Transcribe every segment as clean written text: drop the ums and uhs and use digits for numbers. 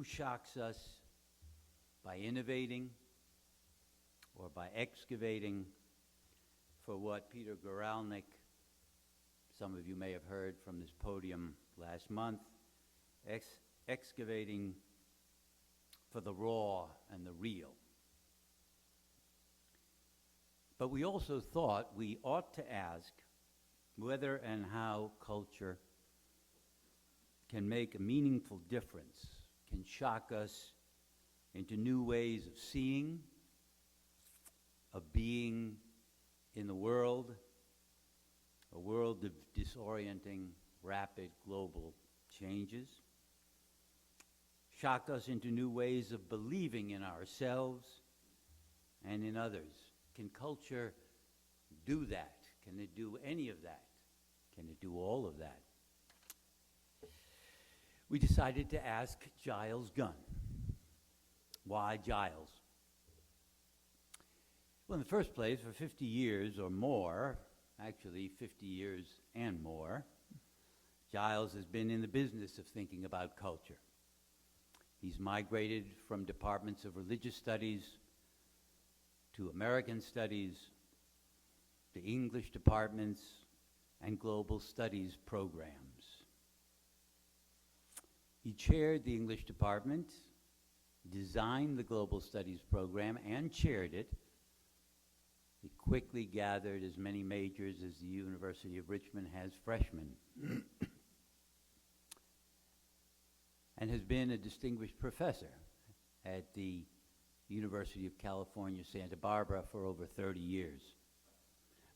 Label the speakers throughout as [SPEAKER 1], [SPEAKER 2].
[SPEAKER 1] Who shocks us by innovating or by excavating for what Peter Guralnick, some of you may have heard from this podium last month, excavating for the raw and the real. But we also thought we ought to ask whether and how culture can make a meaningful difference, can shock us into new ways of seeing, of being in the world, a world of disorienting, rapid global changes, shock us into new ways of believing in ourselves and in others. Can culture do that? Can it do any of that? Can it do all of that? We decided to ask Giles Gunn. Why Giles? Well, in the first place, for 50 years or more, actually 50 years and more, Giles has been in the business of thinking about culture. He's migrated from departments of religious studies to American studies, to English departments, and global studies programs. He chaired the English department, designed the global studies program, and chaired it. He quickly gathered as many majors as the University of Richmond has freshmen, and has been a distinguished professor at the University of California, Santa Barbara for over 30 years.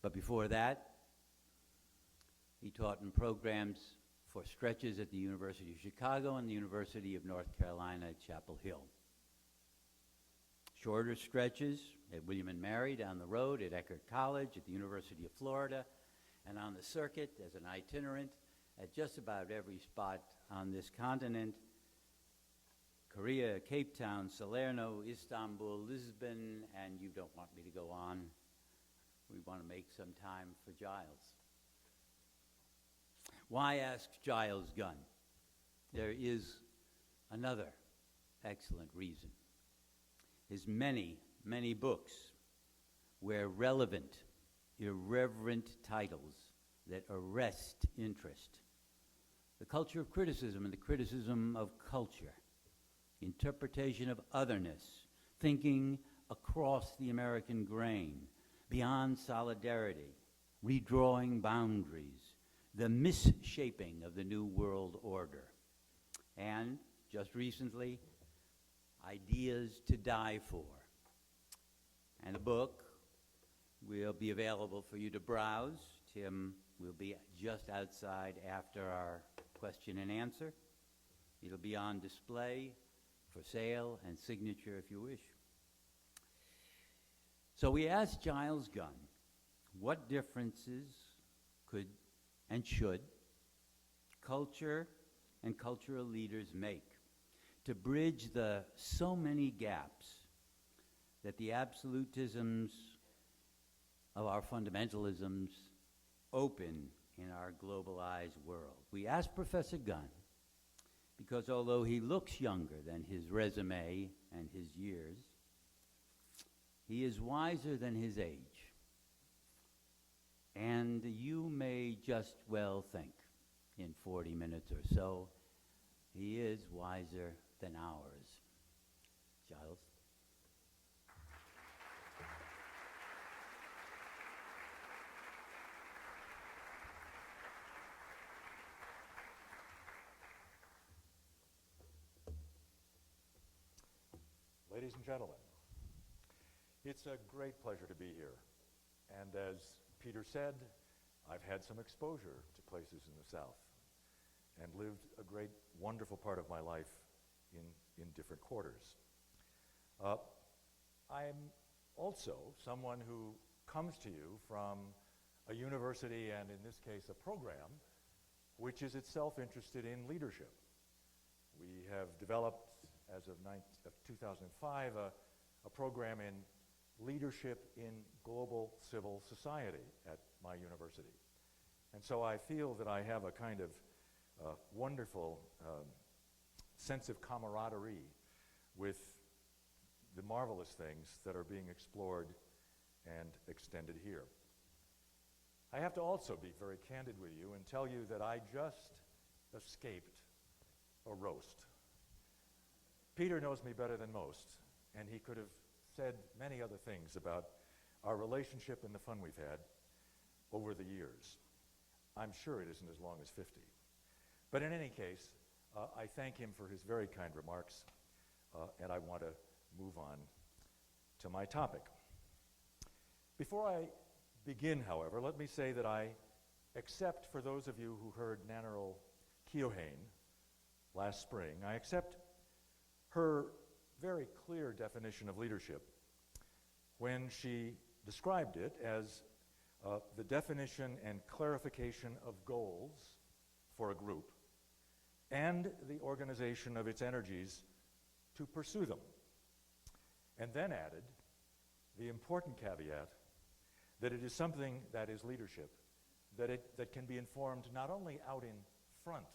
[SPEAKER 1] But before that, he taught in programs for stretches at the University of Chicago and the University of North Carolina at Chapel Hill. Shorter stretches at William & Mary down the road, at Eckerd College, at the University of Florida, and on the circuit as an itinerant at just about every spot on this continent: Korea, Cape Town, Salerno, Istanbul, Lisbon, and you don't want me to go on. We want to make some time for Giles. Why ask Giles Gunn? There is another excellent reason. His many, many books wear relevant, irreverent titles that arrest interest. The Culture of Criticism and the Criticism of Culture, Interpretation of Otherness, Thinking Across the American Grain, Beyond Solidarity, Redrawing Boundaries, The Misshaping of the New World Order, and just recently, Ideas to Die For. And the book will be available for you to browse. Tim will be just outside after our question and answer. It'll be on display for sale and signature if you wish. So we asked Giles Gunn, what differences could and should culture and cultural leaders make to bridge the so many gaps that the absolutisms of our fundamentalisms open in our globalized world? We asked Professor Gunn because although he looks younger than his resume and his years, he is wiser than his age. And you may just well think in 40 minutes or so, he is wiser than ours. Giles?
[SPEAKER 2] Ladies and gentlemen, it's a great pleasure to be here. And as Peter said, I've had some exposure to places in the South and lived a great, wonderful part of my life in different quarters. I'm also someone who comes to you from a university, and in this case, a program, which is itself interested in leadership. We have developed, as of 2005, a program in leadership in global civil society at my university. And so I feel that I have a kind of wonderful sense of camaraderie with the marvelous things that are being explored and extended here. I have to also be very candid with you and tell you that I just escaped a roast. Peter knows me better than most, and he could have said many other things about our relationship and the fun we've had over the years. I'm sure it isn't as long as 50. But in any case, I thank him for his very kind remarks, and I want to move on to my topic. Before I begin, however, let me say that I accept, for those of you who heard Nannerl Keohane last spring, I accept her very clear definition of leadership when she described it as the definition and clarification of goals for a group and the organization of its energies to pursue them. And then added the important caveat that it is something that is leadership, that can be informed not only out in front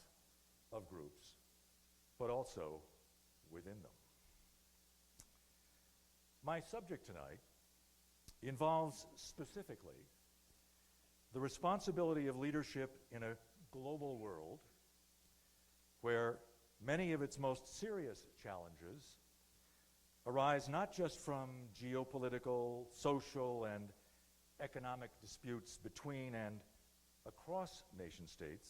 [SPEAKER 2] of groups, but also within them. My subject tonight involves specifically the responsibility of leadership in a global world where many of its most serious challenges arise not just from geopolitical, social, and economic disputes between and across nation states,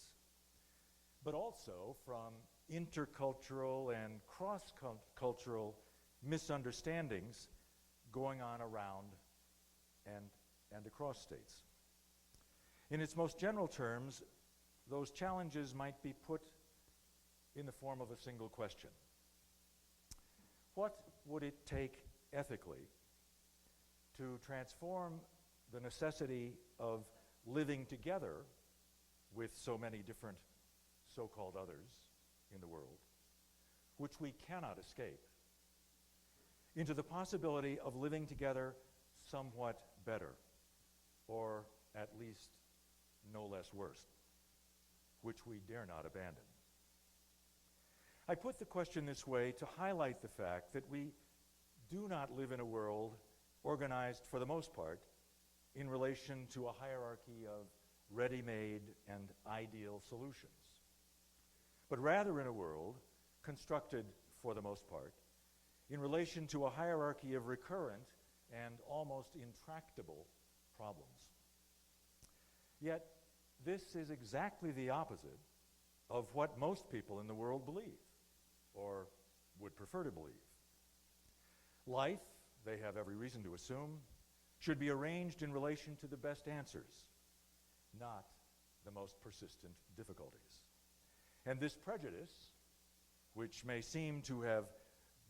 [SPEAKER 2] but also from intercultural and cross-cultural misunderstandings going on around and across states. In its most general terms, those challenges might be put in the form of a single question. What would it take ethically to transform the necessity of living together with so many different so-called others in the world, which we cannot escape, into the possibility of living together somewhat better, or at least no less worse, which we dare not abandon? I put the question this way to highlight the fact that we do not live in a world organized, for the most part, in relation to a hierarchy of ready-made and ideal solutions, but rather in a world constructed, for the most part, in relation to a hierarchy of recurrent and almost intractable problems. Yet, this is exactly the opposite of what most people in the world believe, or would prefer to believe. Life, they have every reason to assume, should be arranged in relation to the best answers, not the most persistent difficulties. And this prejudice, which may seem to have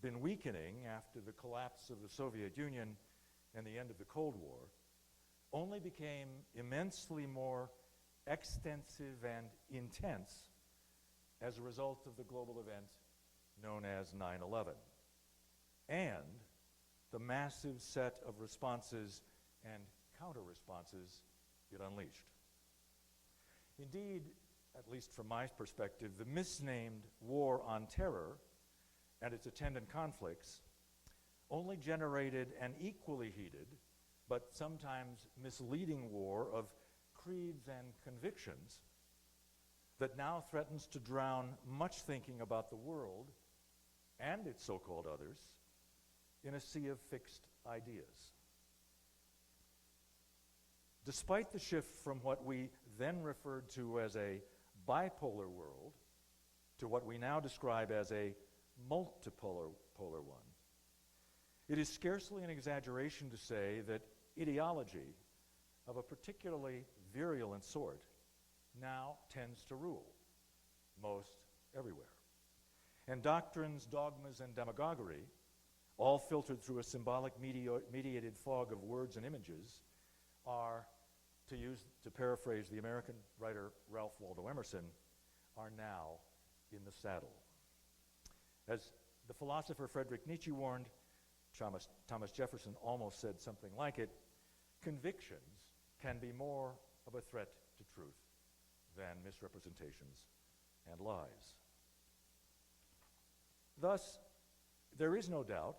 [SPEAKER 2] been weakening after the collapse of the Soviet Union and the end of the Cold War, only became immensely more extensive and intense as a result of the global event known as 9/11, and the massive set of responses and counter-responses it unleashed. Indeed, at least from my perspective, the misnamed War on Terror and its attendant conflicts only generated an equally heated, but sometimes misleading war of creeds and convictions that now threatens to drown much thinking about the world and its so-called others in a sea of fixed ideas. Despite the shift from what we then referred to as a bipolar world to what we now describe as a multipolar one, it is scarcely an exaggeration to say that ideology of a particularly virulent sort now tends to rule most everywhere. And doctrines, dogmas, and demagoguery, all filtered through a symbolic mediated fog of words and images, are, to paraphrase the American writer Ralph Waldo Emerson, are now in the saddle. As the philosopher Friedrich Nietzsche warned, Thomas Jefferson almost said something like it, convictions can be more of a threat to truth than misrepresentations and lies. Thus, there is no doubt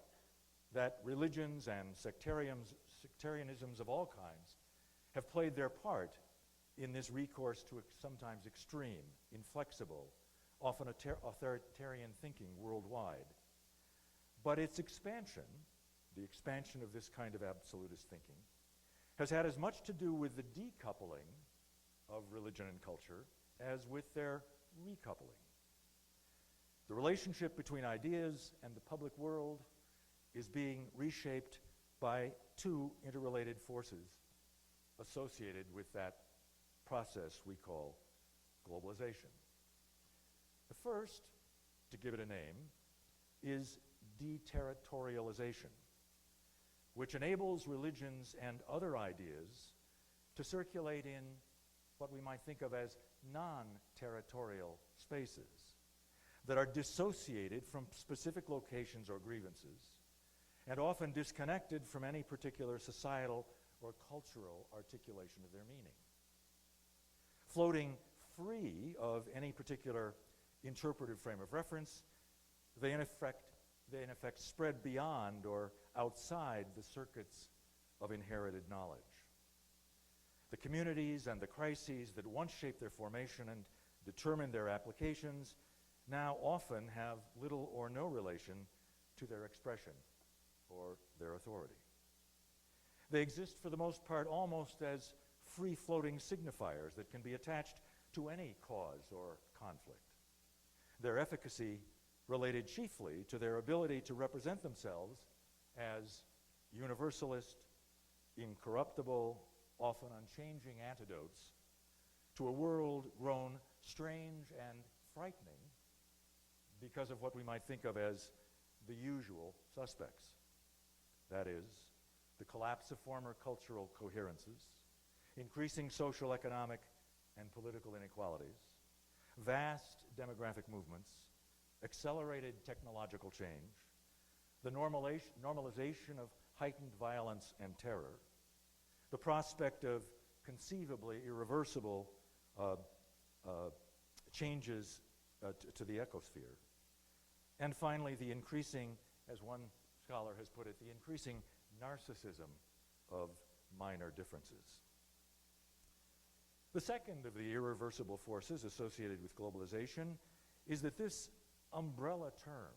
[SPEAKER 2] that religions and sectarianisms of all kinds have played their part in this recourse to sometimes extreme, inflexible, often authoritarian thinking worldwide. But its expansion, the expansion of this kind of absolutist thinking, has had as much to do with the decoupling of religion and culture as with their recoupling. The relationship between ideas and the public world is being reshaped by two interrelated forces associated with that process we call globalization. The first, to give it a name, is deterritorialization, which enables religions and other ideas to circulate in what we might think of as non-territorial spaces that are dissociated from specific locations or grievances and often disconnected from any particular societal or cultural articulation of their meaning. Floating free of any particular interpretive frame of reference, they in effect spread beyond or outside the circuits of inherited knowledge. The communities and the crises that once shaped their formation and determined their applications now often have little or no relation to their expression or their authority. They exist for the most part almost as free-floating signifiers that can be attached to any cause or conflict. Their efficacy related chiefly to their ability to represent themselves as universalist, incorruptible, often unchanging antidotes to a world grown strange and frightening because of what we might think of as the usual suspects. That is, the collapse of former cultural coherences, increasing social, economic, and political inequalities, vast demographic movements, accelerated technological change, the normalization of heightened violence and terror, the prospect of conceivably irreversible changes to the ecosphere, and finally the increasing, as one scholar has put it, the increasing narcissism of minor differences. The second of the irreversible forces associated with globalization is that this umbrella term,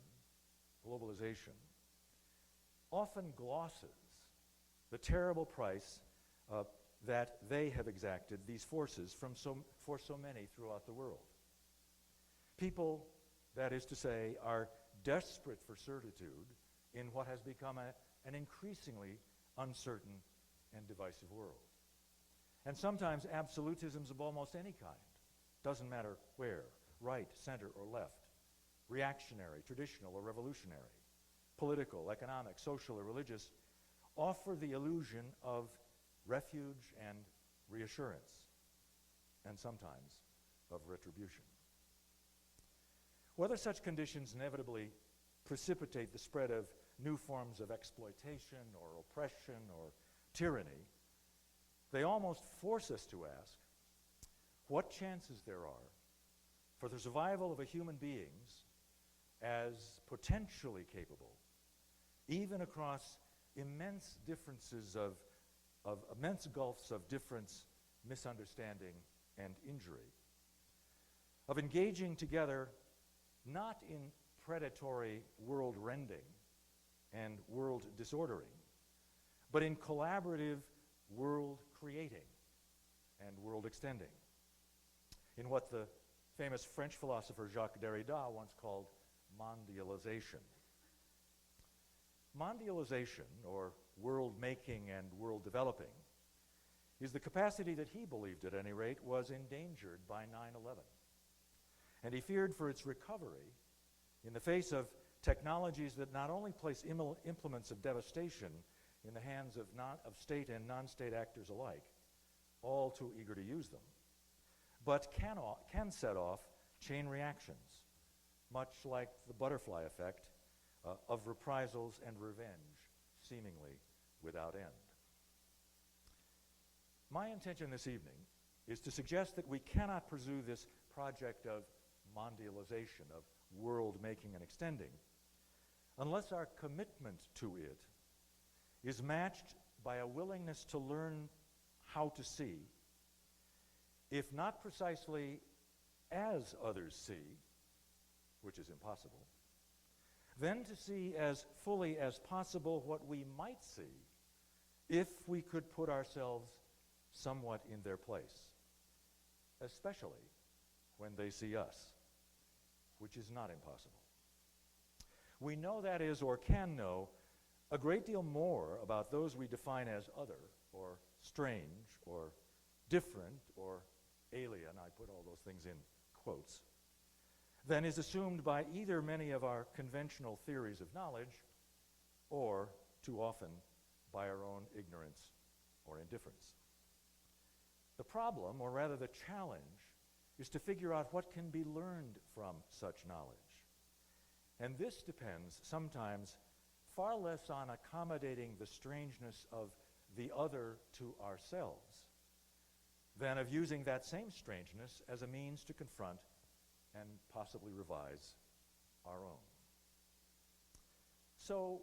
[SPEAKER 2] globalization, often glosses the terrible price that they have exacted, these forces, for so many throughout the world. People, that is to say, are desperate for certitude in what has become an increasingly uncertain and divisive world. And sometimes absolutisms of almost any kind, doesn't matter where, right, center, or left, reactionary, traditional, or revolutionary, political, economic, social, or religious, offer the illusion of refuge and reassurance, and sometimes of retribution. Whether such conditions inevitably precipitate the spread of new forms of exploitation or oppression or tyranny, they almost force us to ask what chances there are for the survival of a human beings as potentially capable, even across immense differences of immense gulfs of difference, misunderstanding, and injury, of engaging together not in predatory world rending and world disordering, but in collaborative world creating and world extending, in what the famous French philosopher Jacques Derrida once called mondialization. Mondialization, or world making and world developing, is the capacity that he believed, at any rate, was endangered by 9/11. And he feared for its recovery in the face of technologies that not only place implements of devastation in the hands of state and non-state actors alike, all too eager to use them, but can set off chain reactions, much like the butterfly effect of reprisals and revenge, seemingly without end. My intention this evening is to suggest that we cannot pursue this project of mondialization, of world making and extending, unless our commitment to it is matched by a willingness to learn how to see, if not precisely as others see, which is impossible, then to see as fully as possible what we might see if we could put ourselves somewhat in their place, especially when they see us, which is not impossible. We know, that is, or can know, a great deal more about those we define as other, or strange, or different, or alien, I put all those things in quotes, than is assumed by either many of our conventional theories of knowledge, or, too often, by our own ignorance or indifference. The problem, or rather the challenge, is to figure out what can be learned from such knowledge. And this depends sometimes far less on accommodating the strangeness of the other to ourselves than of using that same strangeness as a means to confront and possibly revise our own. So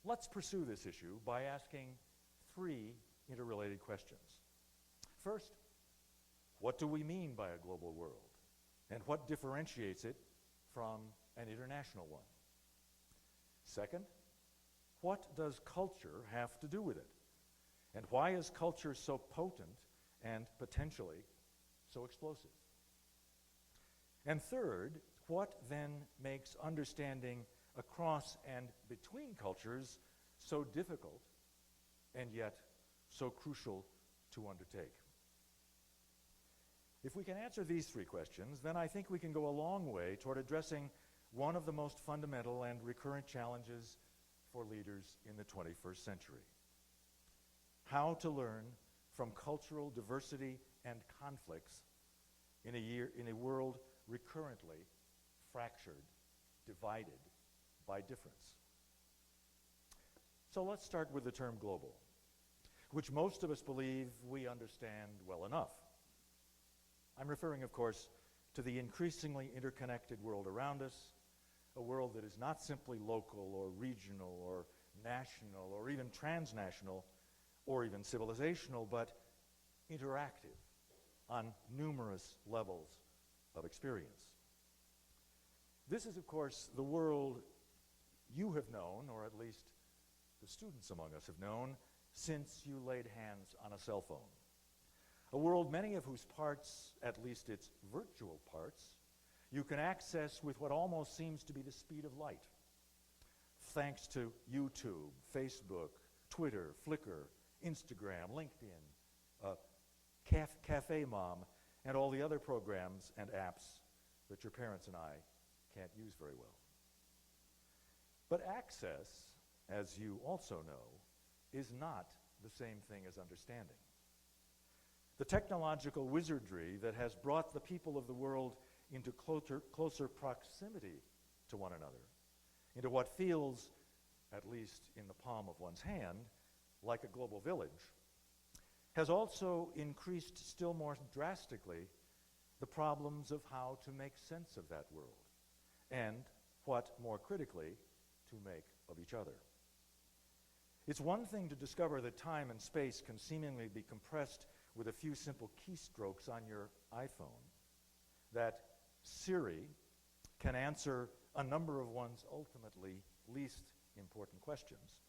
[SPEAKER 2] let's pursue this issue by asking three interrelated questions. First, what do we mean by a global world? And what differentiates it from an international one? Second, what does culture have to do with it? And why is culture so potent and potentially so explosive? And third, what then makes understanding across and between cultures so difficult and yet so crucial to undertake? If we can answer these three questions, then I think we can go a long way toward addressing one of the most fundamental and recurrent challenges for leaders in the 21st century: how to learn from cultural diversity and conflicts in a world recurrently fractured, divided by difference. So let's start with the term global, which most of us believe we understand well enough. I'm referring, of course, to the increasingly interconnected world around us, a world that is not simply local or regional or national or even transnational or even civilizational, but interactive on numerous levels of experience. This is, of course, the world you have known, or at least the students among us have known, since you laid hands on a cell phone. A world many of whose parts, at least its virtual parts, you can access with what almost seems to be the speed of light, thanks to YouTube, Facebook, Twitter, Flickr, Instagram, LinkedIn, Cafe Mom, and all the other programs and apps that your parents and I can't use very well. But access, as you also know, is not the same thing as understanding. The technological wizardry that has brought the people of the world into closer proximity to one another, into what feels, at least in the palm of one's hand, like a global village, has also increased still more drastically the problems of how to make sense of that world, and what, more critically, to make of each other. It's one thing to discover that time and space can seemingly be compressed with a few simple keystrokes on your iPhone, that Siri can answer a number of one's ultimately least important questions.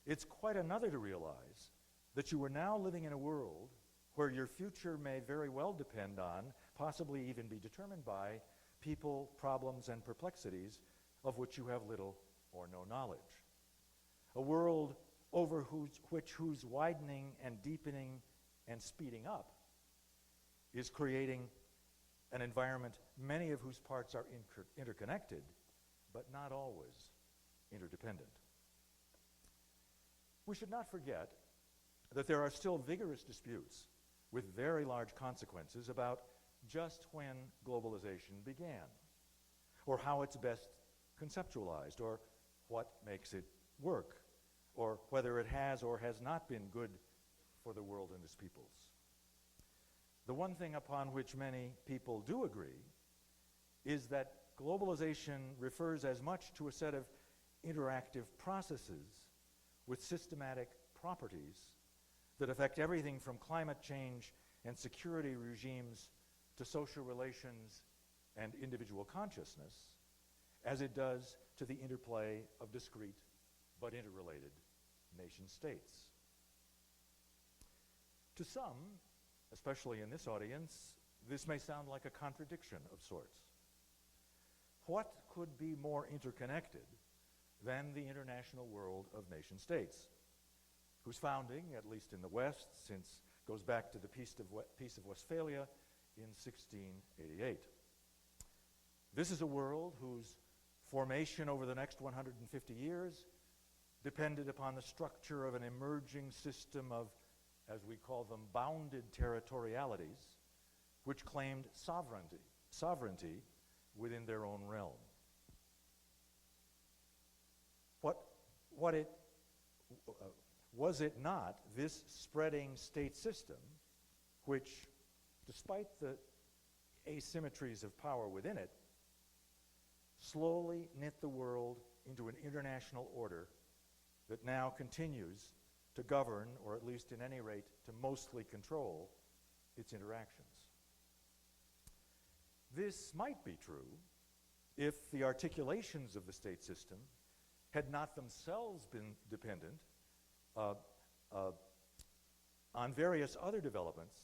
[SPEAKER 2] It's quite another to realize that you are now living in a world where your future may very well depend on, possibly even be determined by, people, problems, and perplexities of which you have little or no knowledge. A world over whose widening and deepening and speeding up is creating an environment many of whose parts are interconnected, but not always interdependent. We should not forget that there are still vigorous disputes with very large consequences about just when globalization began, or how it's best conceptualized, or what makes it work, or whether it has or has not been good for the world and its peoples. The one thing upon which many people do agree is that globalization refers as much to a set of interactive processes with systematic properties that affect everything from climate change and security regimes to social relations and individual consciousness, as it does to the interplay of discrete but interrelated nation states. To some, especially in this audience, this may sound like a contradiction of sorts. What could be more interconnected than the international world of nation states, whose founding, at least in the West, goes back to the Peace of Westphalia in 1688. This is a world whose formation over the next 150 years depended upon the structure of an emerging system of, as we call them, bounded territorialities, which claimed sovereignty within their own realm. Was it not this spreading state system which, despite the asymmetries of power within it, slowly knit the world into an international order that now continues to govern, or at least in any rate to mostly control, its interactions? This might be true if the articulations of the state system had not themselves been dependent on various other developments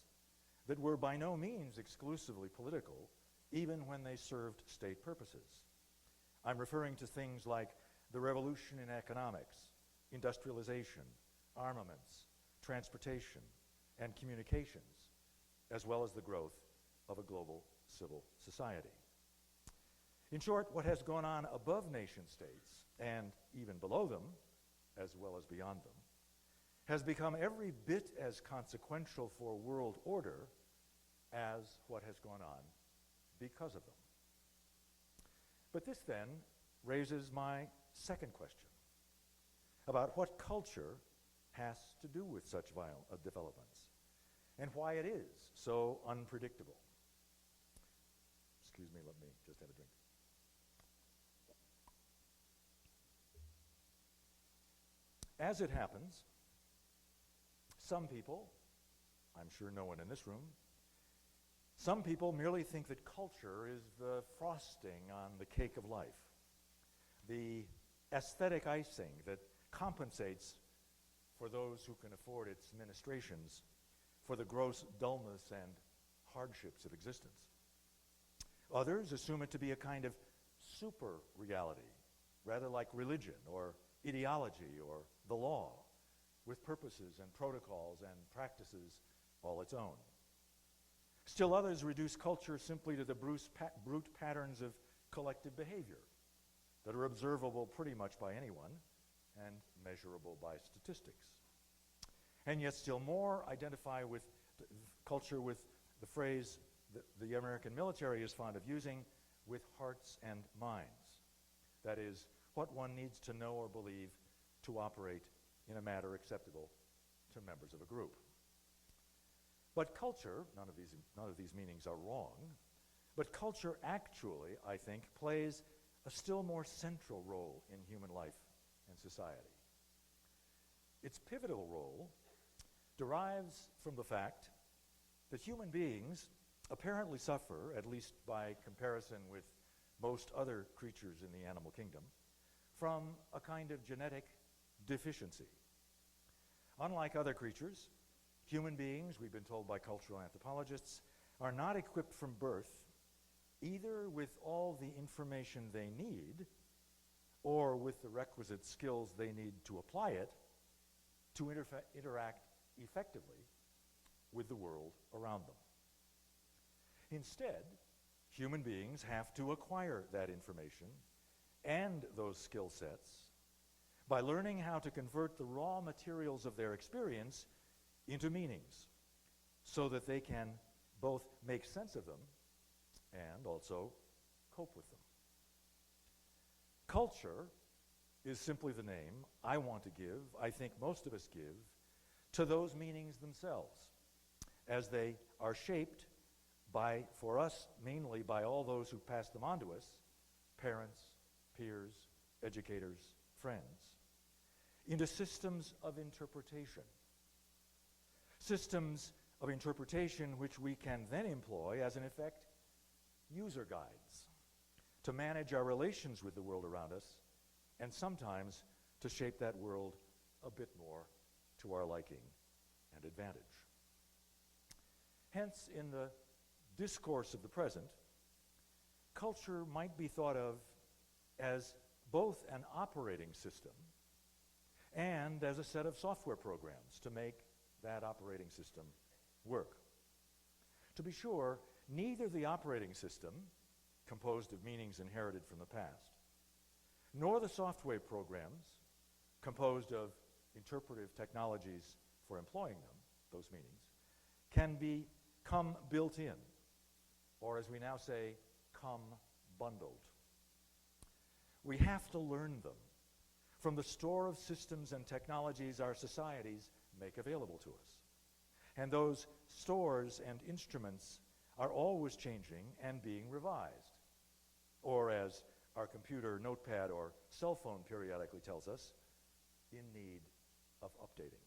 [SPEAKER 2] that were by no means exclusively political, even when they served state purposes. I'm referring to things like the revolution in economics, industrialization, armaments, transportation, and communications, as well as the growth of a global civil society. In short, what has gone on above nation states, and even below them, as well as beyond them, has become every bit as consequential for world order as what has gone on because of them. But this then raises my second question about what culture has to do with such developments, and why it is so unpredictable. Excuse me, let me just have a drink. As it happens, some people, I'm sure no one in this room, some people merely think that culture is the frosting on the cake of life, the aesthetic icing that compensates for those who can afford its ministrations for the gross dullness and hardships of existence. Others assume it to be a kind of super reality, rather like religion or ideology or the law, with purposes and protocols and practices all its own. Still others reduce culture simply to the brute patterns of collective behavior that are observable pretty much by anyone and measurable by statistics. And yet still more identify with culture with the phrase that the American military is fond of using, with hearts and minds. That is, what one needs to know or believe to operate in a manner acceptable to members of a group. But culture, none of these meanings are wrong, but culture actually, I think, plays a still more central role in human life and society. Its pivotal role derives from the fact that human beings apparently suffer, at least by comparison with most other creatures in the animal kingdom, from a kind of genetic deficiency. Unlike other creatures, human beings, we've been told by cultural anthropologists, are not equipped from birth either with all the information they need or with the requisite skills they need to apply it to interact effectively with the world around them. Instead, human beings have to acquire that information and those skill sets by learning how to convert the raw materials of their experience into meanings so that they can both make sense of them and also cope with them. Culture is simply the name I want to give, I think most of us give, to those meanings themselves, as they are shaped by, for us, mainly by all those who pass them on to us, parents, peers, educators, friends, into systems of interpretation. Systems of interpretation which we can then employ as, in effect, user guides to manage our relations with the world around us and sometimes to shape that world a bit more to our liking and advantage. Hence, in the discourse of the present, culture might be thought of as both an operating system and as a set of software programs to make that operating system work. To be sure, neither the operating system, composed of meanings inherited from the past, nor the software programs, composed of interpretive technologies for employing them, those meanings, can become built in, or as we now say, come bundled. We have to learn them from the store of systems and technologies our societies make available to us. And those stores and instruments are always changing and being revised, or as our computer, notepad, or cell phone periodically tells us, in need of updating.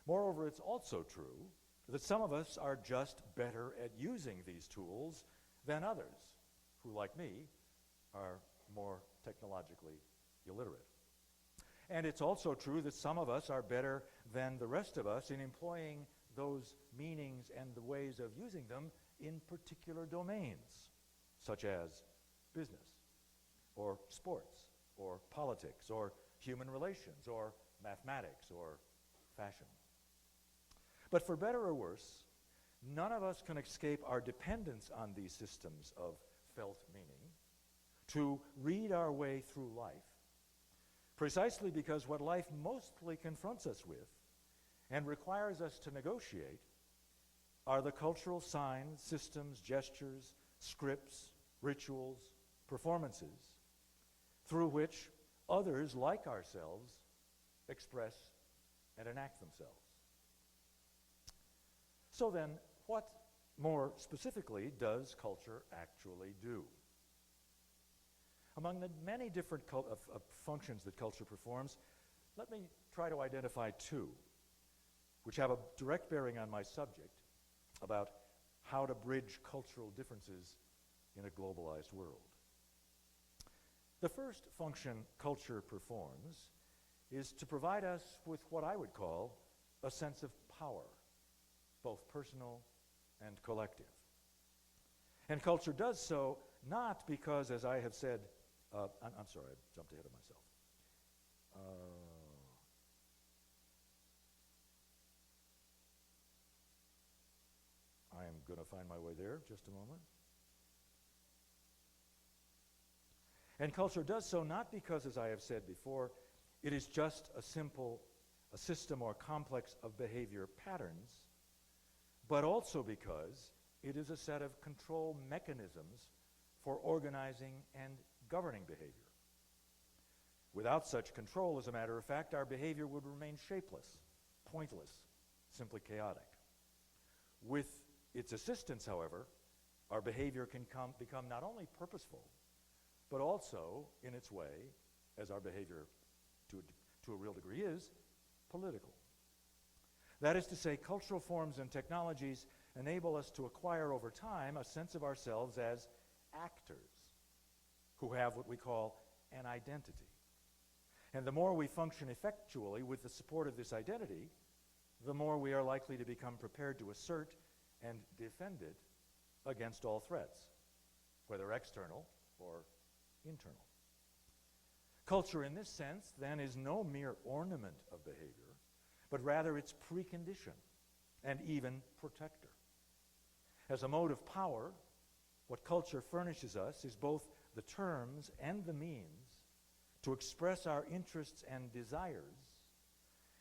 [SPEAKER 2] Moreover, it's also true that some of us are just better at using these tools than others, who, like me, are more technologically illiterate. And it's also true that some of us are better than the rest of us in employing those meanings and the ways of using them in particular domains, such as business, or sports, or politics, or human relations, or mathematics, or fashion. But for better or worse, none of us can escape our dependence on these systems of felt meaning to read our way through life, precisely because what life mostly confronts us with and requires us to negotiate are the cultural signs, systems, gestures, scripts, rituals, performances through which others like ourselves express and enact themselves. So then, what more specifically does culture actually do? Among the many different functions that culture performs, let me try to identify two, which have a direct bearing on my subject about how to bridge cultural differences in a globalized world. The first function culture performs is to provide us with what I would call a sense of power, both personal and collective. And culture does so not because, as I have said, I'm sorry, I jumped ahead of myself. I am going to find my way there, just a moment. And culture does so not because, as I have said before, it is just a system or complex of behavior patterns, but also because it is a set of control mechanisms for organizing and governing behavior. Without such control, as a matter of fact, our behavior would remain shapeless, pointless, simply chaotic. With its assistance, however, our behavior can become not only purposeful, but also, in its way, as our behavior to a real degree is, political. That is to say, cultural forms and technologies enable us to acquire over time a sense of ourselves as actors who have what we call an identity. And the more we function effectually with the support of this identity, the more we are likely to become prepared to assert and defend it against all threats, whether external or internal. Culture in this sense, then, is no mere ornament of behavior, but rather its precondition and even protector. As a mode of power, what culture furnishes us is both the terms and the means to express our interests and desires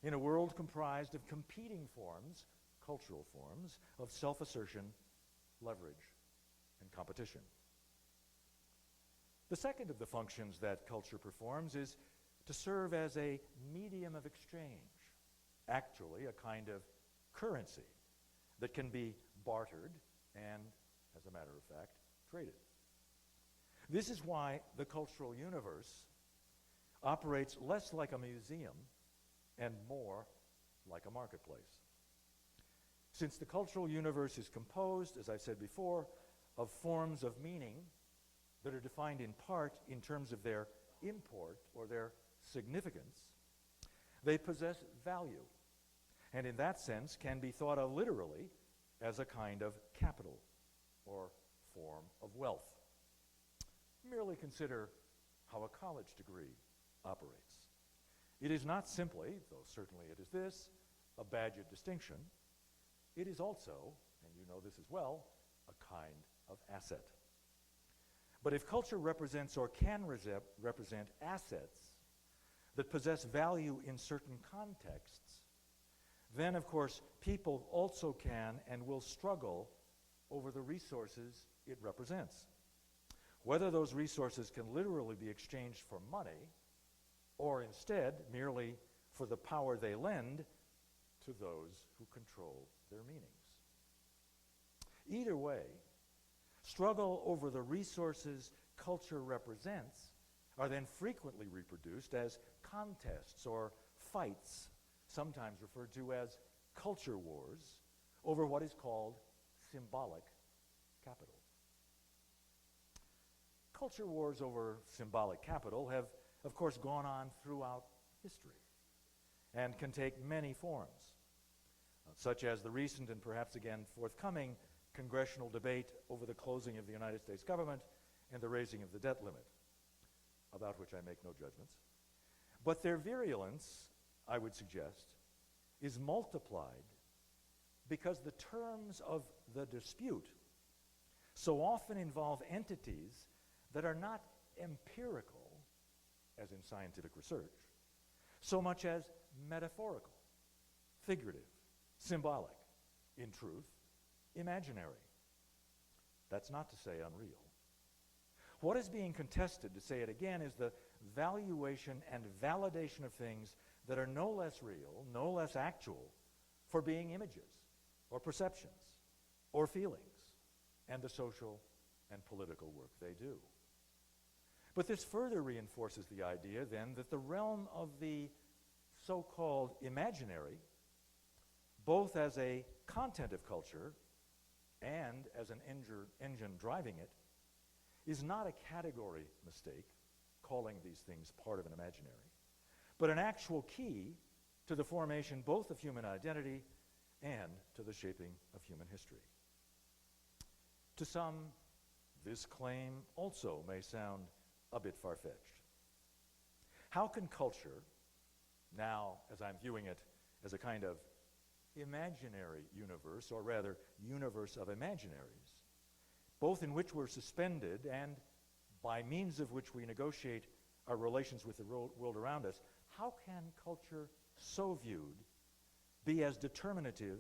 [SPEAKER 2] in a world comprised of competing forms, cultural forms, of self-assertion, leverage, and competition. The second of the functions that culture performs is to serve as a medium of exchange, actually a kind of currency that can be bartered and, as a matter of fact, traded. This is why the cultural universe operates less like a museum and more like a marketplace. Since the cultural universe is composed, as I've said before, of forms of meaning that are defined in part in terms of their import or their significance, they possess value, and in that sense can be thought of literally as a kind of capital or form of wealth. Merely consider how a college degree operates. It is not simply, though certainly it is this, a badge of distinction. It is also, and you know this as well, a kind of asset. But if culture represents or can represent assets that possess value in certain contexts, then of course people also can and will struggle over the resources it represents. Whether those resources can literally be exchanged for money, or instead merely for the power they lend to those who control their meanings. Either way, struggle over the resources culture represents are then frequently reproduced as contests or fights, sometimes referred to as culture wars, over what is called symbolic capital. Culture wars over symbolic capital have, of course, gone on throughout history and can take many forms, such as the recent and perhaps again forthcoming congressional debate over the closing of the United States government and the raising of the debt limit, about which I make no judgments. But their virulence, I would suggest, is multiplied because the terms of the dispute so often involve entities that are not empirical, as in scientific research, so much as metaphorical, figurative, symbolic, in truth, imaginary. That's not to say unreal. What is being contested, to say it again, is the valuation and validation of things that are no less real, no less actual, for being images, or perceptions, or feelings, and the social and political work they do. But this further reinforces the idea, then, that the realm of the so-called imaginary, both as a content of culture and as an engine driving it, is not a category mistake, calling these things part of an imaginary, but an actual key to the formation both of human identity and to the shaping of human history. To some, this claim also may sound a bit far-fetched. How can culture, now as I'm viewing it as a kind of imaginary universe, or rather universe of imaginaries, both in which we're suspended and by means of which we negotiate our relations with the world around us, how can culture so viewed be as determinative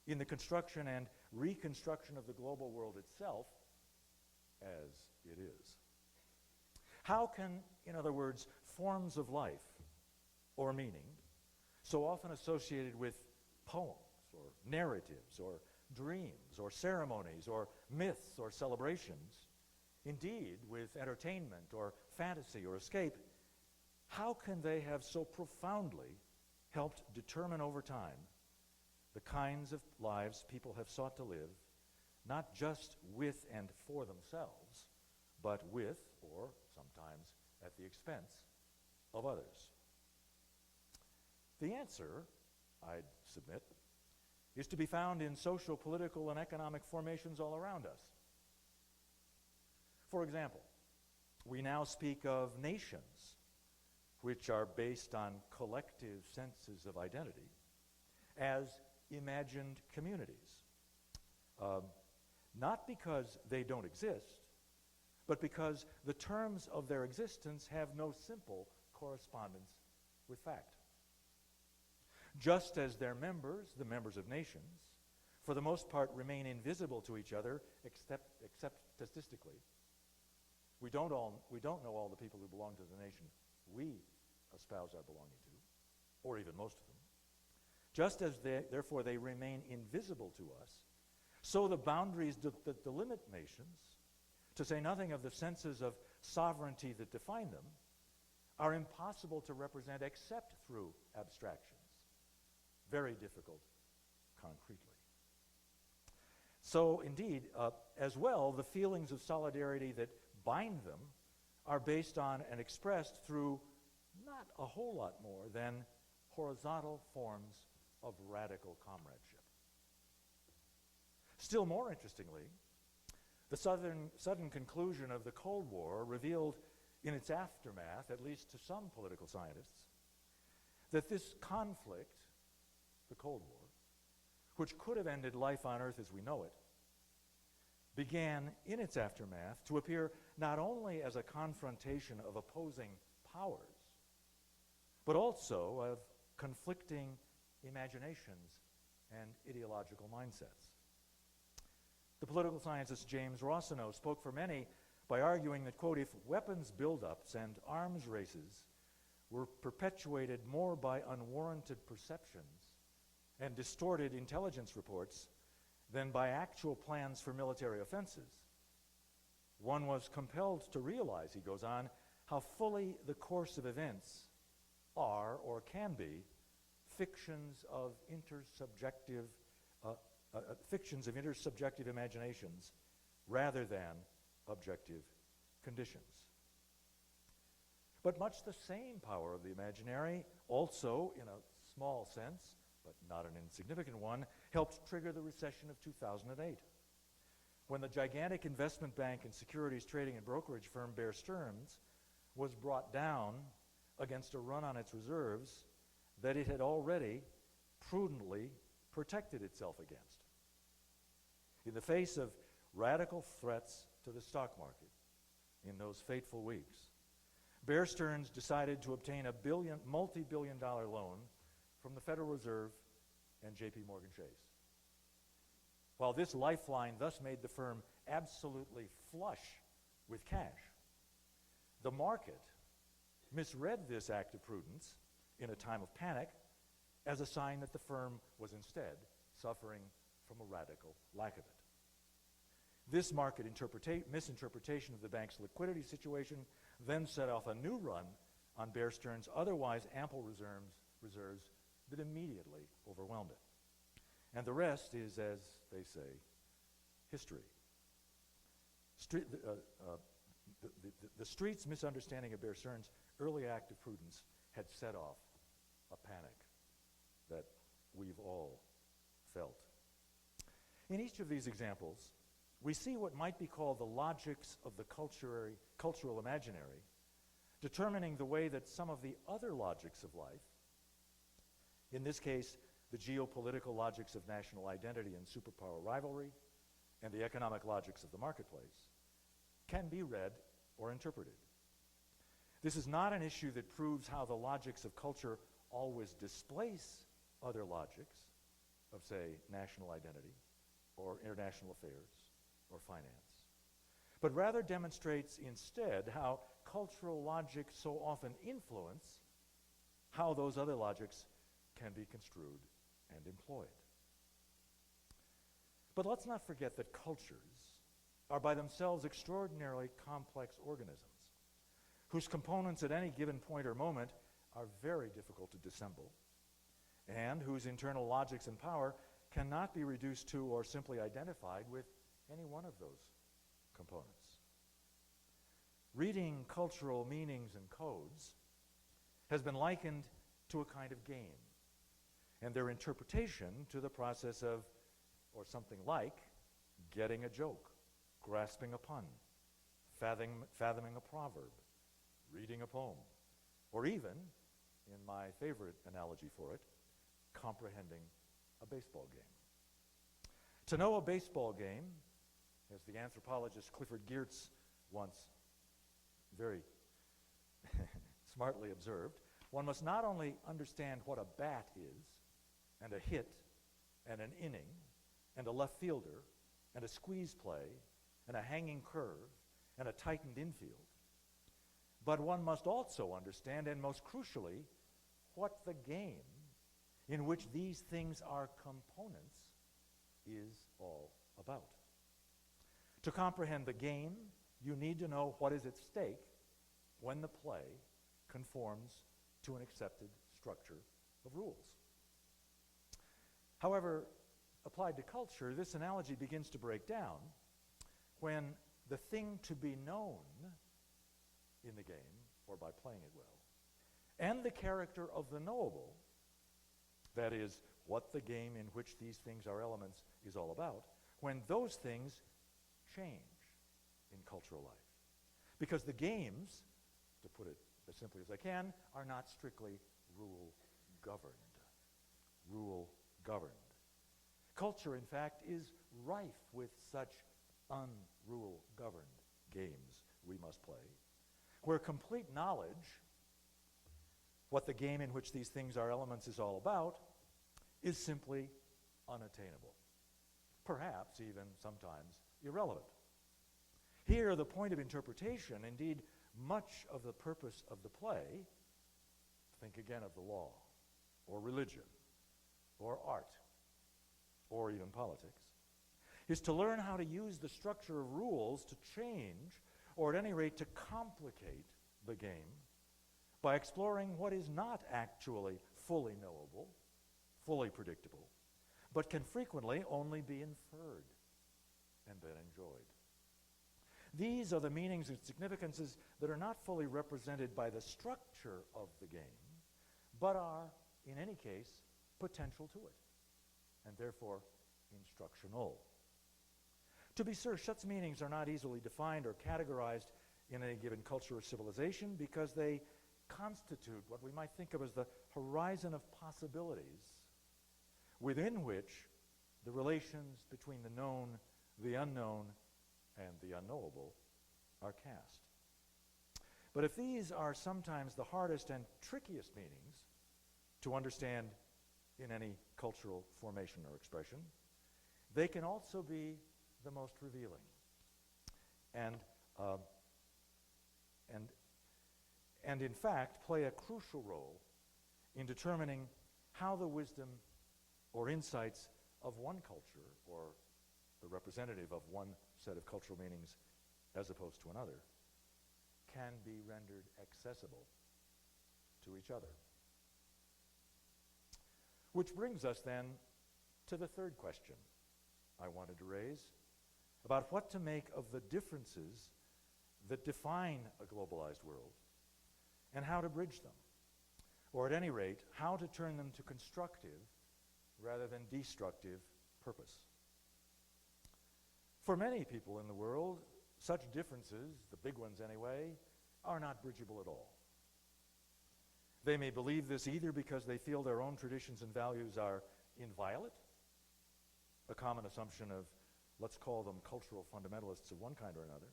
[SPEAKER 2] in the construction and reconstruction of the global world itself as it is? How can, in other words, forms of life or meaning, so often associated with poems or narratives or dreams or ceremonies or myths or celebrations, indeed with entertainment or fantasy or escape, how can they have so profoundly helped determine over time the kinds of lives people have sought to live, not just with and for themselves, but with, or sometimes at the expense, of others? The answer, I'd submit, is to be found in social, political, and economic formations all around us. For example, we now speak of nations which are based on collective senses of identity as imagined communities. Not because they don't exist, but because the terms of their existence have no simple correspondence with fact. Just as their members, the members of nations, for the most part remain invisible to each other except statistically. We don't know all the people who belong to the nation we espouse our belonging to, or even most of them. Just as therefore they remain invisible to us, so the boundaries that delimit nations, to say nothing of the senses of sovereignty that define them, are impossible to represent except through abstractions, very difficult concretely. So indeed, as well, the feelings of solidarity that bind them are based on and expressed through not a whole lot more than horizontal forms of radical comradeship. Still more interestingly, the sudden conclusion of the Cold War revealed in its aftermath, at least to some political scientists, that this conflict, the Cold War, which could have ended life on Earth as we know it, began in its aftermath to appear not only as a confrontation of opposing powers, but also of conflicting imaginations and ideological mindsets. The political scientist James Rossinow spoke for many by arguing that, quote, if weapons buildups and arms races were perpetuated more by unwarranted perceptions and distorted intelligence reports than by actual plans for military offenses, one was compelled to realize, he goes on, how fully the course of events are or can be fictions of intersubjective imaginations rather than objective conditions. But much the same power of the imaginary also, in a small sense, but not an insignificant one, helped trigger the recession of 2008. When the gigantic investment bank and securities trading and brokerage firm Bear Stearns was brought down against a run on its reserves that it had already prudently protected itself against. In the face of radical threats to the stock market in those fateful weeks, Bear Stearns decided to obtain a multi-billion-dollar loan from the Federal Reserve and J.P. Morgan Chase. While this lifeline thus made the firm absolutely flush with cash, the market misread this act of prudence in a time of panic as a sign that the firm was instead suffering from a radical lack of it. This market misinterpretation of the bank's liquidity situation then set off a new run on Bear Stearns' otherwise ample reserves that immediately overwhelmed it. And the rest is, as they say, history. The street's misunderstanding of Bear Stearns' early act of prudence had set off a panic that we've all felt. In each of these examples, we see what might be called the logics of the cultural imaginary, determining the way that some of the other logics of life, in this case, the geopolitical logics of national identity and superpower rivalry, and the economic logics of the marketplace, can be read or interpreted. This is not an issue that proves how the logics of culture always displace other logics of, say, national identity or international affairs or finance, but rather demonstrates instead how cultural logic so often influence how those other logics can be construed and employed. But let's not forget that cultures are by themselves extraordinarily complex organisms whose components at any given point or moment are very difficult to dissemble and whose internal logics and power cannot be reduced to or simply identified with any one of those components. Reading cultural meanings and codes has been likened to a kind of game, and their interpretation to the process of, or something like, getting a joke, grasping a pun, fathoming a proverb, reading a poem, or even, in my favorite analogy for it, comprehending a baseball game. To know a baseball game, as the anthropologist Clifford Geertz once very smartly observed, one must not only understand what a bat is, and a hit, and an inning, and a left fielder, and a squeeze play, and a hanging curve, and a tightened infield, but one must also understand, and most crucially, what the game in which these things are components is all about. To comprehend the game, you need to know what is at stake when the play conforms to an accepted structure of rules. However, applied to culture, this analogy begins to break down when the thing to be known in the game, or by playing it well, and the character of the knowable, that is, what the game in which these things are elements is all about, when those things change in cultural life. Because the games, to put it as simply as I can, are not strictly rule-governed. Rule-governed. Culture, in fact, is rife with such unrule-governed games we must play, where complete knowledge, what the game in which these things are elements is all about, is simply unattainable. Perhaps even sometimes irrelevant. Here, the point of interpretation, indeed much of the purpose of the play, think again of the law, or religion, or art, or even politics, is to learn how to use the structure of rules to change, or at any rate to complicate the game by exploring what is not actually fully knowable, fully predictable, but can frequently only be inferred and then enjoyed. These are the meanings and significances that are not fully represented by the structure of the game, but are, in any case, potential to it, and therefore instructional. To be sure, such meanings are not easily defined or categorized in any given culture or civilization because they constitute what we might think of as the horizon of possibilities within which the relations between the known, the unknown, and the unknowable are cast. But if these are sometimes the hardest and trickiest meanings to understand in any cultural formation or expression, they can also be the most revealing and in fact play a crucial role in determining how the wisdom or insights of one culture, or the representative of one set of cultural meanings as opposed to another, can be rendered accessible to each other. Which brings us then to the third question I wanted to raise about what to make of the differences that define a globalized world and how to bridge them, or at any rate, how to turn them to constructive rather than destructive purpose. For many people in the world, such differences, the big ones anyway, are not bridgeable at all. They may believe this either because they feel their own traditions and values are inviolate, a common assumption of, let's call them cultural fundamentalists of one kind or another,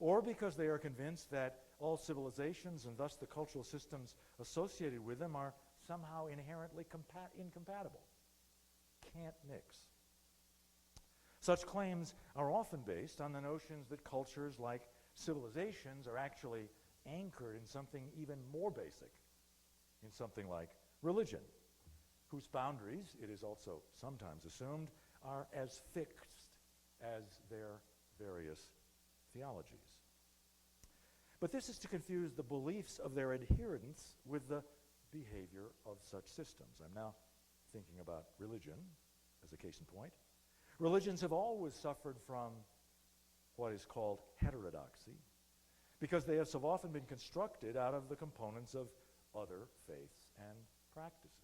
[SPEAKER 2] or because they are convinced that all civilizations and thus the cultural systems associated with them are somehow inherently incompatible, can't mix. Such claims are often based on the notions that cultures like civilizations are actually anchored in something even more basic, in something like religion, whose boundaries, it is also sometimes assumed, are as fixed as their various theologies. But this is to confuse the beliefs of their adherents with the behavior of such systems. I'm now thinking about religion as a case in point. Religions have always suffered from what is called heterodoxy because they have so often been constructed out of the components of other faiths and practices.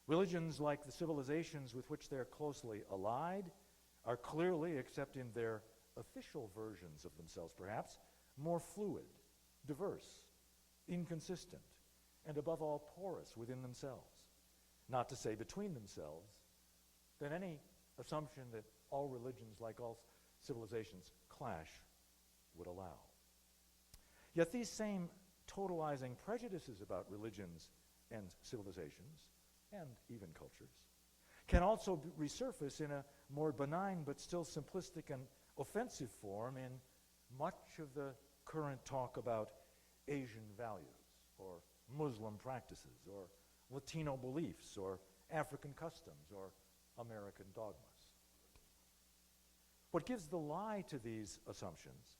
[SPEAKER 2] Religions, like the civilizations with which they're closely allied, are clearly, except in their official versions of themselves perhaps, more fluid, diverse, inconsistent, and above all porous within themselves, not to say between themselves, than any assumption that all religions, like all civilizations, clash would allow. Yet these same totalizing prejudices about religions and civilizations, and even cultures, can also resurface in a more benign but still simplistic and offensive form in much of the current talk about Asian values, or Muslim practices, or Latino beliefs, or African customs, or American dogmas. What gives the lie to these assumptions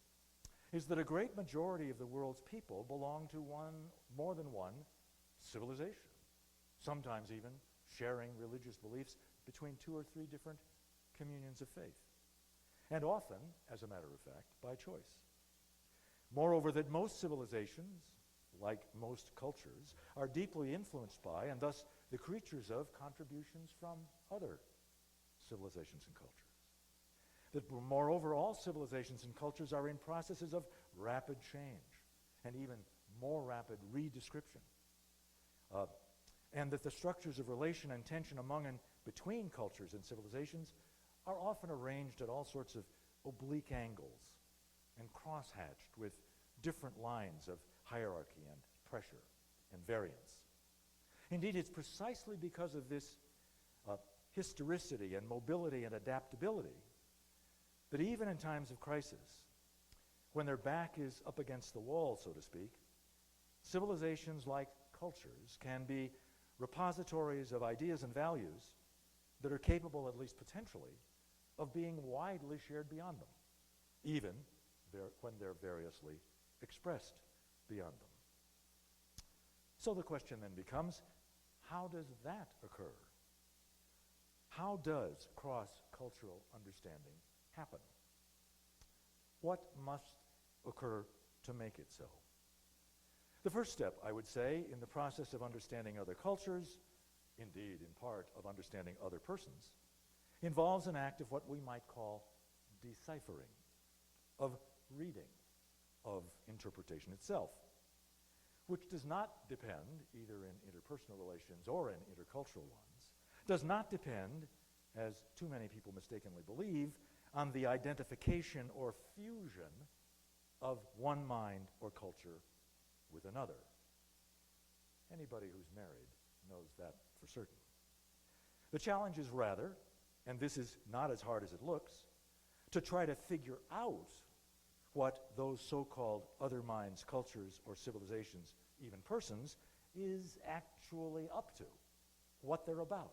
[SPEAKER 2] is that a great majority of the world's people belong to more than one civilization, sometimes even sharing religious beliefs between 2 or 3 different communions of faith, and often, as a matter of fact, by choice. Moreover, that most civilizations, like most cultures, are deeply influenced by, and thus the creatures of, contributions from other civilizations and cultures. That moreover, all civilizations and cultures are in processes of rapid change and even more rapid redescription. And that the structures of relation and tension among and between cultures and civilizations are often arranged at all sorts of oblique angles and crosshatched with different lines of hierarchy and pressure and variance. Indeed, it's precisely because of this historicity and mobility and adaptability that even in times of crisis, when their back is up against the wall, so to speak, civilizations like cultures can be repositories of ideas and values that are capable, at least potentially, of being widely shared beyond them, even when they're variously expressed beyond them. So the question then becomes, how does that occur? How does cross-cultural understanding happen? What must occur to make it so? The first step, I would say, in the process of understanding other cultures, indeed in part of understanding other persons, involves an act of what we might call deciphering, of reading, of interpretation itself, which does not depend, either in interpersonal relations or in intercultural ones, does not depend, as too many people mistakenly believe, on the identification or fusion of one mind or culture with another. Anybody who's married knows that for certain. The challenge is rather, and this is not as hard as it looks, to try to figure out what those so-called other minds, cultures, or civilizations, even persons, is actually up to, what they're about,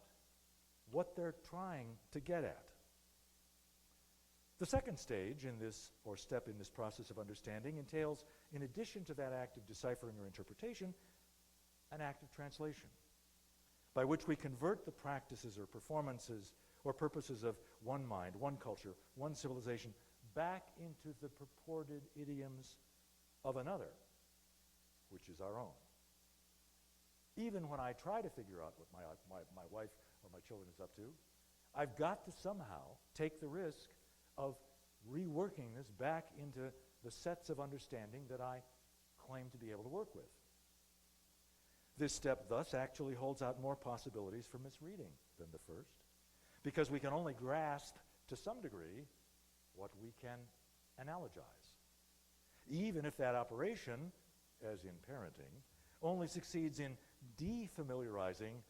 [SPEAKER 2] what they're trying to get at. The second stage in this, or step in this process of understanding, entails, in addition to that act of deciphering or interpretation, an act of translation, by which we convert the practices or performances or purposes of one mind, one culture, one civilization, back into the purported idioms of another, which is our own. Even when I try to figure out what my wife or my children is up to, I've got to somehow take the risk of reworking this back into the sets of understanding that I claim to be able to work with. This step thus actually holds out more possibilities for misreading than the first, because we can only grasp to some degree what we can analogize, even if that operation, as in parenting, only succeeds in defamiliarizing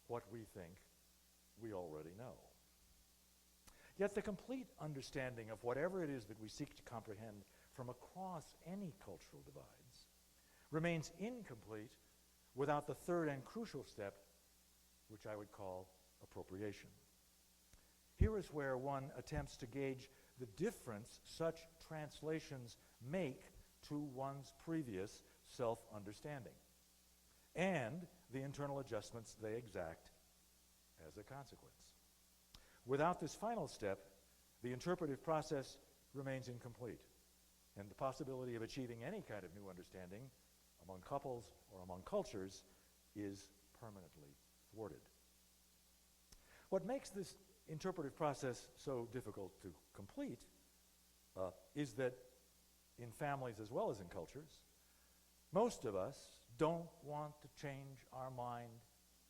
[SPEAKER 2] what we think we already know. Yet the complete understanding of whatever it is that we seek to comprehend from across any cultural divides remains incomplete without the third and crucial step, which I would call appropriation. Here is where one attempts to gauge the difference such translations make to one's previous self-understanding and the internal adjustments they exact as a consequence. Without this final step, the interpretive process remains incomplete, and the possibility of achieving any kind of new understanding among couples or among cultures is permanently thwarted. What makes this interpretive process so difficult to complete is that in families as well as in cultures, most of us don't want to change our mind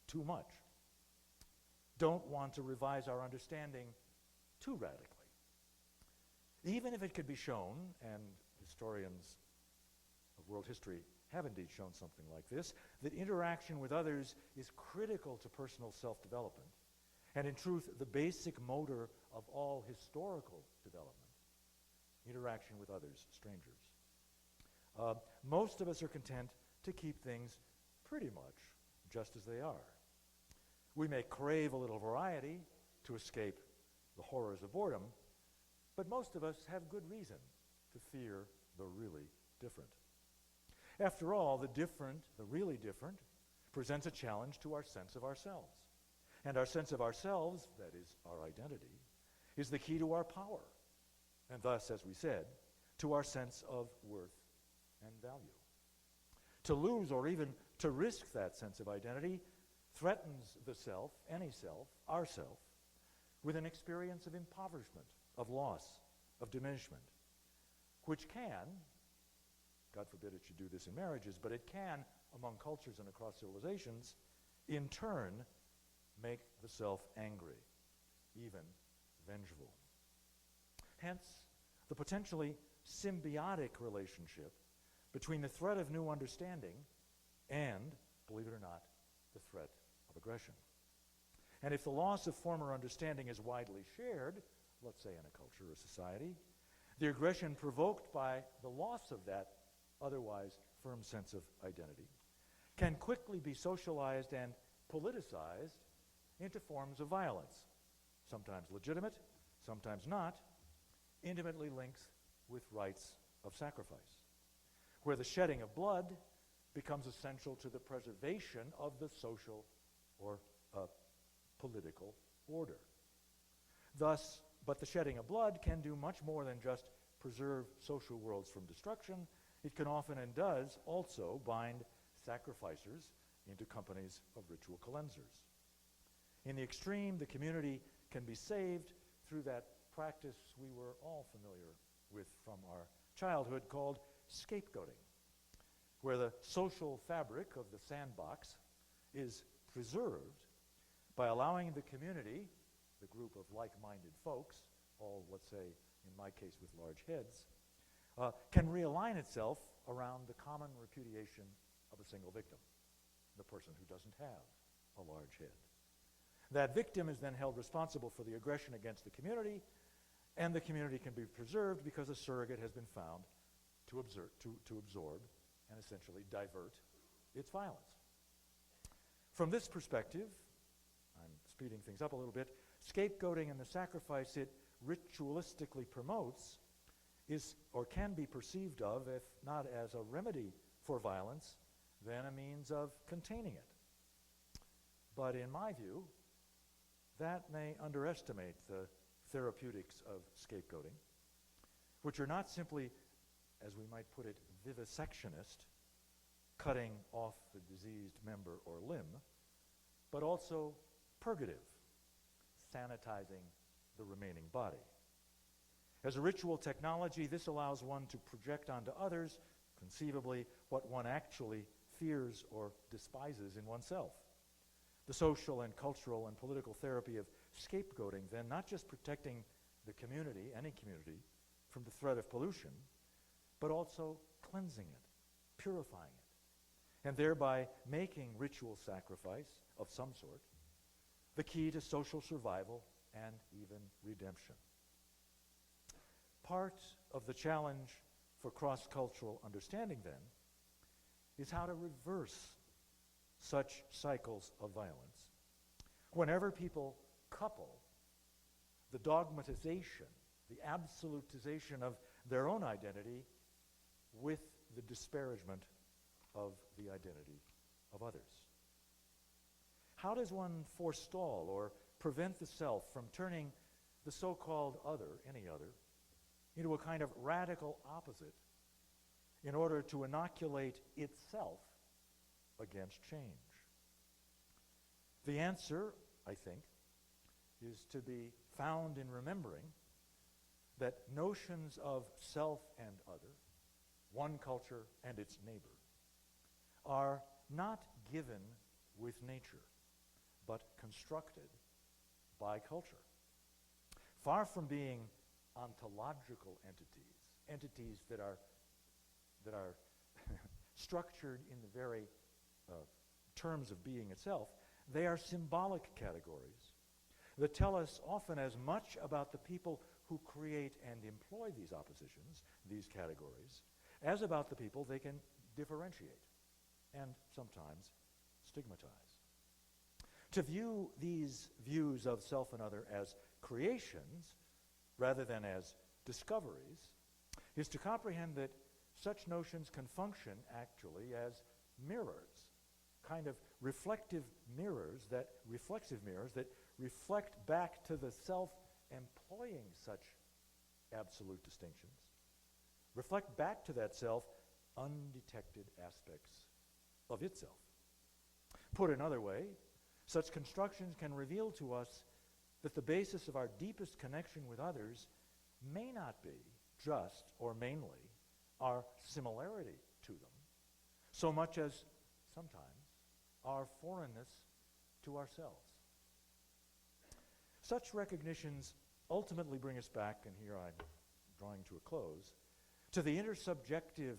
[SPEAKER 2] too much, don't want to revise our understanding too radically. Even if it could be shown, and historians of world history have indeed shown something like this, that interaction with others is critical to personal self-development, and in truth, the basic motor of all historical development, interaction with others, strangers. Most of us are content to keep things pretty much just as they are. We may crave a little variety to escape the horrors of boredom, but most of us have good reason to fear the really different. After all, the different, the really different, presents a challenge to our sense of ourselves. And our sense of ourselves, that is, our identity, is the key to our power, and thus, as we said, to our sense of worth and value. To lose or even to risk that sense of identity threatens the self, any self, ourself, with an experience of impoverishment, of loss, of diminishment, which can, God forbid it should do this in marriages, but it can, among cultures and across civilizations, in turn, make the self angry, even vengeful. Hence, the potentially symbiotic relationship between the threat of new understanding and, believe it or not, the threat of aggression. And if the loss of former understanding is widely shared, let's say in a culture or society, the aggression provoked by the loss of that otherwise firm sense of identity can quickly be socialized and politicized into forms of violence, sometimes legitimate, sometimes not, intimately linked with rites of sacrifice, where the shedding of blood becomes essential to the preservation of the social or political order. Thus, but the shedding of blood can do much more than just preserve social worlds from destruction. It can often and does also bind sacrificers into companies of ritual cleansers. In the extreme, the community can be saved through that practice we were all familiar with from our childhood called scapegoating, where the social fabric of the sandbox is preserved by allowing the community, the group of like-minded folks, all, let's say, in my case with large heads, can realign itself around the common repudiation of a single victim, the person who doesn't have a large head. That victim is then held responsible for the aggression against the community, and the community can be preserved because a surrogate has been found to absorb and essentially divert its violence. From this perspective, I'm speeding things up a little bit, scapegoating and the sacrifice it ritualistically promotes is or can be perceived of, if not as a remedy for violence, then a means of containing it. But in my view, that may underestimate the therapeutics of scapegoating, which are not simply, as we might put it, vivisectionist, cutting off the diseased member or limb, but also purgative, sanitizing the remaining body. As a ritual technology, this allows one to project onto others, conceivably, what one actually fears or despises in oneself. The social and cultural and political therapy of scapegoating, then, not just protecting the community, any community, from the threat of pollution, but also cleansing it, purifying it, and thereby making ritual sacrifice of some sort the key to social survival and even redemption. Part of the challenge for cross-cultural understanding, then, is how to reverse such cycles of violence. Whenever people couple the dogmatization, the absolutization of their own identity with the disparagement of the identity of others. How does one forestall or prevent the self from turning the so-called other, any other, into a kind of radical opposite in order to inoculate itself against change? The answer, I think, is to be found in remembering that notions of self and other, one culture and its neighbor, are not given with nature, but constructed by culture. Far from being ontological entities that are structured in the very terms of being itself, they are symbolic categories that tell us often as much about the people who create and employ these oppositions, these categories, as about the people they can differentiate and sometimes stigmatize. To view these views of self and other as creations rather than as discoveries is to comprehend that such notions can function actually as mirrors, kind of reflective mirrors that reflect back to the self employing such absolute distinctions, reflect back to that self undetected aspects of itself. Put another way, such constructions can reveal to us that the basis of our deepest connection with others may not be just or mainly our similarity to them, so much as sometimes our foreignness to ourselves. Such recognitions ultimately bring us back, and here I'm drawing to a close, to the intersubjective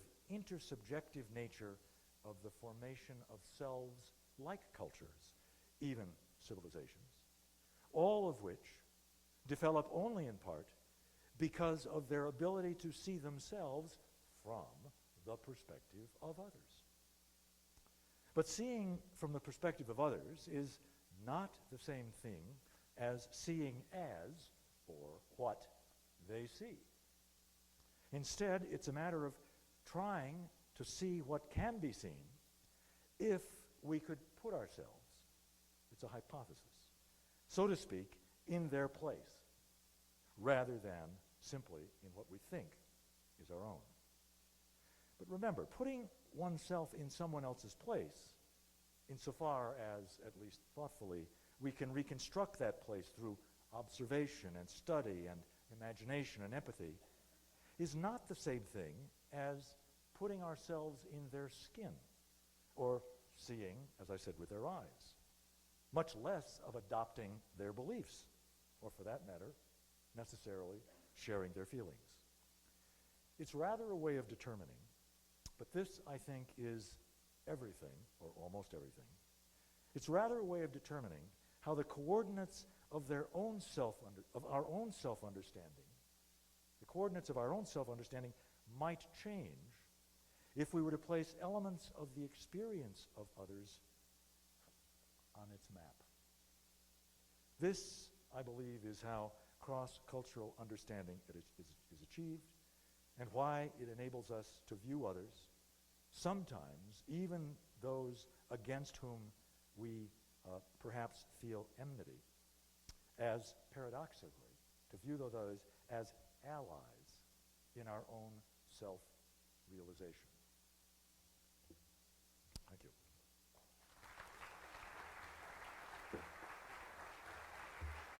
[SPEAKER 2] nature of the formation of selves like cultures, even civilizations, all of which develop only in part because of their ability to see themselves from the perspective of others. But seeing from the perspective of others is not the same thing as seeing as or what they see. Instead, it's a matter of trying to see what can be seen if we could put ourselves, it's a hypothesis, so to speak, in their place, rather than simply in what we think is our own. But remember, putting oneself in someone else's place, insofar as, at least thoughtfully, we can reconstruct that place through observation and study and imagination and empathy, is not the same thing as putting ourselves in their skin, or seeing, as I said, with their eyes, much less of adopting their beliefs, or for that matter, necessarily sharing their feelings. It's rather a way of determining, but this, I think, is everything, or almost everything. It's rather a way of determining how the coordinates of our own self-understanding, the coordinates of our own self-understanding might change if we were to place elements of the experience of others on its map. This, I believe, is how cross-cultural understanding is achieved, and why it enables us to view others, sometimes even those against whom we perhaps feel enmity, as paradoxically, to view those others as allies in our own self-realization.